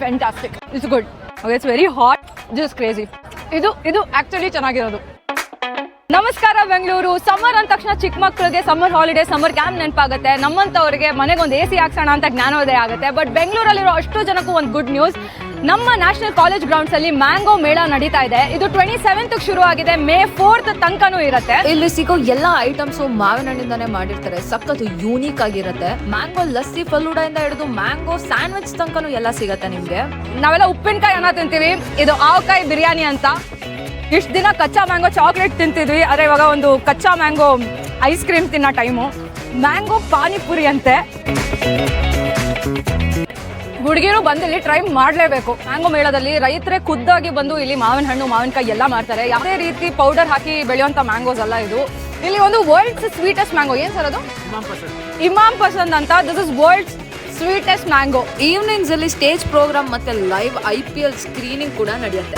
Fantastic, it's good. It's very hot, just crazy. ಇದು actually ಚೆನ್ನಾಗಿರೋದು. ನಮಸ್ಕಾರ ಬೆಂಗಳೂರು. ಸಮ್ಮರ್ ಅಂದ ತಕ್ಷಣ ಚಿಕ್ಕ ಮಕ್ಕಳಿಗೆ ಸಮ್ಮರ್ ಹಾಲಿಡೇ, ಸಮ್ಮರ್ ಕ್ಯಾಂಪ್ ನೆನಪಾಗುತ್ತೆ. ನಮ್ಮಂಥವ್ರಿಗೆ ಮನೆಗೊಂದು AC ಹಾಕ್ಸೋಣ ಅಂತ ಜ್ಞಾನೋದಯ ಆಗುತ್ತೆ. ಬಟ್ ಬೆಂಗಳೂರಲ್ಲಿರೋ ಅಷ್ಟು ಜನಕ್ಕೂ ಒಂದು ಗುಡ್ ನ್ಯೂಸ್. ನಮ್ಮ ನ್ಯಾಷನಲ್ ಕಾಲೇಜ್ ಗ್ರೌಂಡ್ಸ್ ಅಲ್ಲಿ ಮ್ಯಾಂಗೋ ಮೇಳ ನಡೀತಾ ಇದೆ. ಇದು 27th ಶುರು ಆಗಿದೆ, May 4th ತನಕನೂ ಇರುತ್ತೆ. ಇಲ್ಲಿ ಸಿಗೋ ಎಲ್ಲಾ ಐಟಮ್ಸ್ ಮಾವಿನ ಹಣ್ಣಿಂದಾನೇ ಮಾಡಿರ್ತಾರೆ. ಸಖತ್ ಯೂನಿಕ್ ಆಗಿರುತ್ತೆ. ಮ್ಯಾಂಗೋ ಲಸ್ಸಿ ಫಲೂಡಾ ಇಂದ ಹಿಡಿದು ಮ್ಯಾಂಗೋ ಸ್ಯಾಂಡ್ವಿಚ್ ತನಕನೂ ಎಲ್ಲ ಸಿಗತ್ತೆ ನಿಮ್ಗೆ. ನಾವೆಲ್ಲ ಉಪ್ಪಿನಕಾಯಿ ಅನ್ನ ತಿಂತೀವಿ, ಇದು ಆವಕಾಯಿ ಬಿರಿಯಾನಿ ಅಂತ. ಇಷ್ಟು ದಿನ ಕಚ್ಚಾ ಮ್ಯಾಂಗೋ ಚಾಕ್ಲೇಟ್ ತಿಂತಿದ್ವಿ, ಆದರೆ ಇವಾಗ ಒಂದು ಕಚ್ಚಾ ಮ್ಯಾಂಗೋ ಐಸ್ ಕ್ರೀಮ್ ತಿನ್ನೋ ಟೈಮು. ಮ್ಯಾಂಗೋ ಪಾನಿಪುರಿ ಅಂತೆ. ಹುಡುಗಿರು ಬಂದಿಲ್ಲಿ ಟ್ರೈ ಮಾಡಲೇಬೇಕು. ಮ್ಯಾಂಗೋ ಮೇಳದಲ್ಲಿ ರೈತರೇ ಖುದ್ದಾಗಿ ಬಂದು ಇಲ್ಲಿ ಮಾವಿನ ಹಣ್ಣು, ಮಾವಿನಕಾಯಿ ಎಲ್ಲ ಮಾಡ್ತಾರೆ. ಯಾವುದೇ ರೀತಿ ಪೌಡರ್ ಹಾಕಿ ಬೆಳೆಯುವಂಥ ಮ್ಯಾಂಗೋಸ್ ಅಲ್ಲ ಇದು. ಇಲ್ಲಿ ಒಂದು ವರ್ಲ್ಡ್ಸ್ ಸ್ವೀಟೆಸ್ಟ್ ಮ್ಯಾಂಗೋ, ಏನು ಸರ್ ಅದು? ಇಮಾಮ್ ಪಸಂದ್ ಅಂತ. This is world's sweetest mango. Evenings ಅಲ್ಲಿ ಸ್ಟೇಜ್ ಪ್ರೋಗ್ರಾಮ್ ಮತ್ತೆ ಲೈವ್ IPL ಸ್ಕ್ರೀನಿಂಗ್ ಕೂಡ ನಡೆಯುತ್ತೆ.